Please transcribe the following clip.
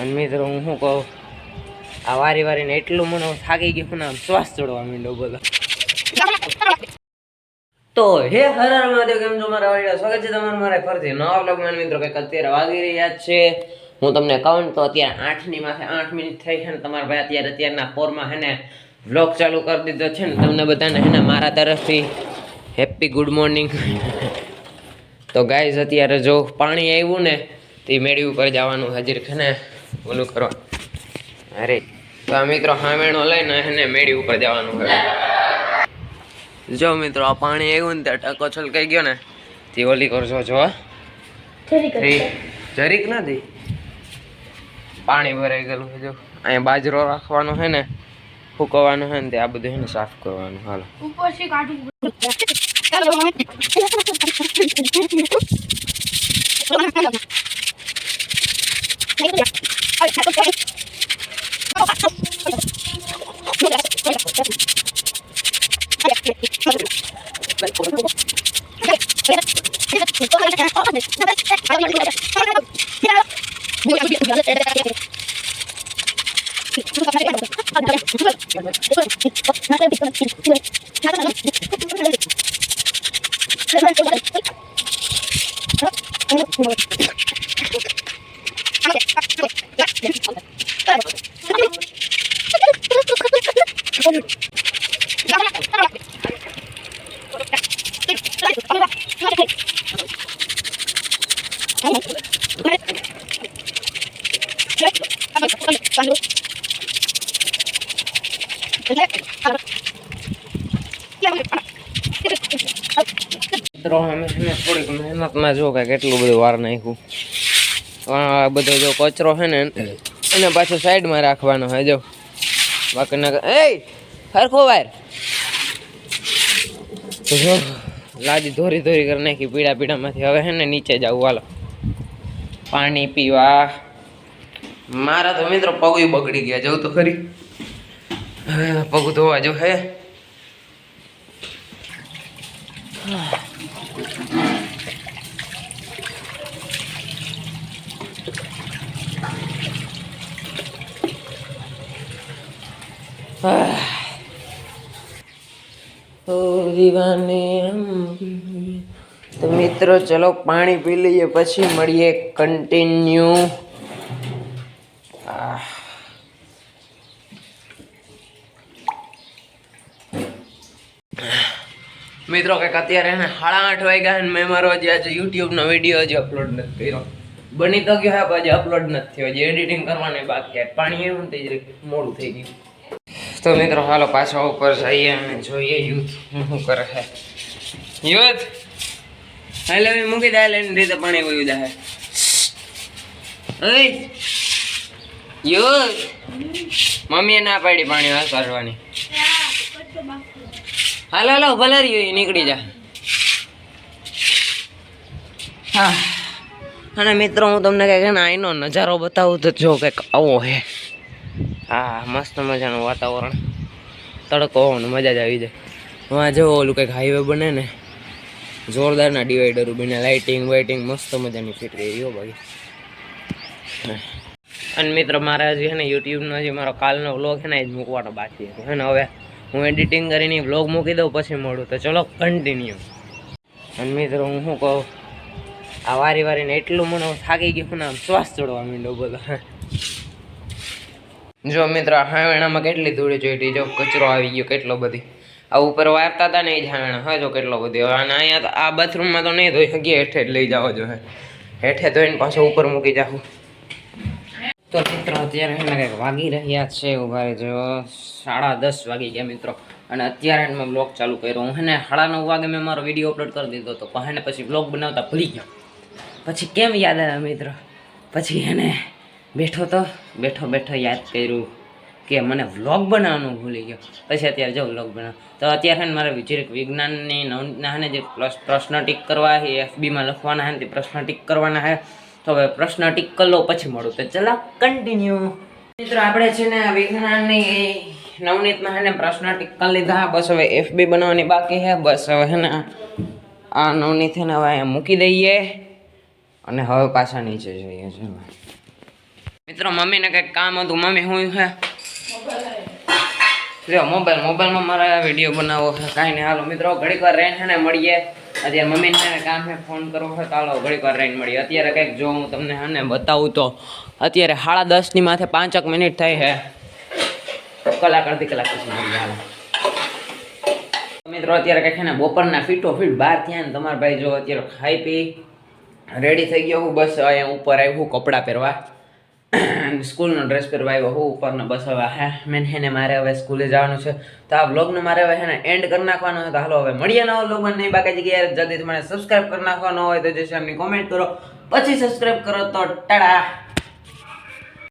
અને મિત્રો હું શું કહું, આ વારી વારીને એટલું મને થાકી ગયું ને, આમ શ્વાસ ચડવા માંડ્યો બધો. તો હે હર હર મહાદેવ, કેમ છો મારા વાળા? સ્વાગત છે તમારું મારા ફરતી નવા બ્લોગમાં. મિત્રો કંઈક અત્યારે વાગી રહ્યા છે, હું તમને કહું તો અત્યારે 8 ની માથે 8 મિનિટ થઈ છે ને તમારા ભાઈ અત્યારના પોરમાં હે ને વ્લોગ ચાલુ કરી દીધો છે ને. તમને બધાને હે ને મારા તરફથી હેપી ગુડ મોર્નિંગ. તો ગાઈઝ અત્યારે જો પાણી આવ્યું ને તે મેળી ઉપર જવાનું હાજર છે ને ઓલું કરવા. અરે તો આ મિત્રો હામેણો લઈને એને મેળી ઉપર જવાનું હોય. જો મિત્રો આ પાણી આવ્યું ને ત્યાં ટકો છલકાઈ ગયો ને તે ઓલી કરજો. જો જરીક નથી, પાણી ભરાઈ ગયેલું છે. જો અહીંયા બાજરો રાખવાનો છે ને, ફૂકવાનું છે ને તે આ બધું છે ને સાફ કરવાનું. હાલો ઉપરથી કાઢું. થોડીક મહેનતમાં જો કે કેટલું બધું વાર નાખ્યું. આ બધો જો કચરો છે ને એને પાછું સાઈડમાં રાખવાનો હોય. જો બાકી ના એ હરખો વાર તો જો લાદી ધોરી ધોરી કરી નાખી પીડા પીડામાંથી. હવે છે ને નીચે જવું. હાલો પાણી પીવા. મારા તો મિત્રો પગ બગડી ગયા. જવું તો ખરી, પગ ધોવા જો હે. તો મિત્રો ચલો પાણી પી લઈએ, પછી મળીએ કન્ટિન્યુ. મિત્રો કંઈક અત્યારે 8:30 વાગ્યા ને મેં મારો આજે યુટ્યુબનો વિડીયો હજી અપલોડ નથી કર્યો. બની તો ગયો હે, હજી અપલોડ નથી થયો. હજી એડિટિંગ કરવાની બાકી છે. પાણી એવું ને તે મોડું થઈ ગયું. તો મિત્રો હાલો પાછા ઉપર જઈએ અને જોઈએ યુથ શું કરે છે. યુથ હાલે મૂકી દે લઈને રીતે પાણી વયું જાય. યુથ મમ્મીએ ના પાડી પાણી વાસવાની. હાલો હાલો ભલે રહ્યું નીકળી જા. હા અને મિત્રો હું તમને કંઈક ને અહીંનો નજારો બતાવું તો જો કંઈક આવો હે. હા મસ્ત મજાનું વાતાવરણ, તડકો ને મજા જ આવી જાય. વાં જો ઓલું કંઈક હાઈવે બને ને, જોરદારના ડિવાઈડરો બને, લાઇટિંગ વાઇટિંગ મસ્ત મજાની ફિટ રહી હો બાકી. અને મિત્રો મારા હજી છે ને યુટ્યુબનો હજી મારો કાલનો વ્લોગ છે ને જ મૂકવાનો બાકી હતો હે ને. હવે હું એડિટિંગ કરીને વ્લોગ મૂકી દઉં પછી મળું. તો ચલો કન્ટિન્યુ. અને મિત્રો હું શું કહું, આ વારી વારીને એટલું મને થાકી ગયું ને, આમ શ્વાસ ચડવા માંડ્યો બધો. જો મિત્રો હાવેણામાં કેટલી ધૂળ જોઈતી. જો કચરો આવી ગયો કેટલો બધી. આ ઉપર વારતા હતા ને એ જ હાવેણા. હા જો કેટલો બધી. અને અહીંયા આ બાથરૂમમાં તો નહીં ધોઈ શકીએ, હેઠે જ લઈ જાઓ. જો હેઠે ધોઈને પાછો ઉપર મૂકી જાઉં. તો મિત્રો અત્યારે એને કંઈક વાગી રહ્યા છે, ઉભા જો 10:30 વાગી ગયા મિત્રો. અને અત્યારે મેં બ્લોગ ચાલુ કર્યો. હું ને 9:30 વાગે મેં મારો વિડીયો અપલોડ કરી દીધો હતો. પણ પછી બ્લોગ બનાવતા ભૂલી ગયો. પછી કેમ યાદ આવ્યા મિત્રો, પછી એને બેઠો યાદ કર્યું કે મને વ્લોગ બનાવવાનું ભૂલી ગયો. પછી અત્યારે જો વ્લોગ બનાવ. તો અત્યારે ને મારે વિજ્ઞાનની નવનીતના જે પ્રશ્ન ટીક કરવા છે, FBમાં લખવાના છે તે પ્રશ્ન ટીક કરવાના છે. તો હવે પ્રશ્ન ટીક કરી લો પછી મળું. તો ચલો કન્ટિન્યુ. મિત્રો આપણે છે ને વિજ્ઞાનની નવનીતમાં છે ને પ્રશ્ન ટીક કરી લીધા. બસ હવે FB બનાવવાની બાકી છે. બસ હવે છે ને આ નવનીત છે ને હવે અહીંયા મૂકી દઈએ અને હવે પાછા નીચે જઈએ. મિત્રો મમ્મીને કંઈક કામ હતું. મમ્મી હું હે લ્યો મોબાઈલમાં મારા વિડીયો બનાવો છે. કાંઈ નહીં હાલો મિત્રો ઘડીક વાર રહીને ને મળીએ. અત્યારે મમ્મીને કામ છે ફોન કરવો છે તો હાલો ઘડીક વાર રહીને મળીએ. અત્યારે કંઈક જો હું તમને હે ને બતાવું તો અત્યારે 10:30 માથે 5 મિનિટ થઈ છે. કલાક અડધી કલાક પછી મળીએ હાલો. મિત્રો અત્યારે કંઈક છે ને બપોરના ફીટ બહાર થયા ને તમારા ભાઈ જો અત્યારે ખાઈ પી રેડી થઈ ગયો હું. બસ અહીંયા ઉપર આવ્યું કપડાં પહેરવા, સ્કૂલનો ડ્રેસ પહેરવા આવ્યો હું ઉપર ને બસ હવે મેં હે ને મારે હવે સ્કૂલે જવાનું છે. તો આ વ્લોગને મારે હવે હે ને એન્ડ કરી નાખવાનો છે. તો હાલો હવે મળીએ નવા વ્લોગમાં. નહીં બાકી જગ્યાએ જલ્દીથી મને સબસ્ક્રાઈબ કરી નાખવાનો હોય તો જે છે એમની કોમેન્ટ કરો, પછી સબસ્ક્રાઈબ કરો તો ટાડા.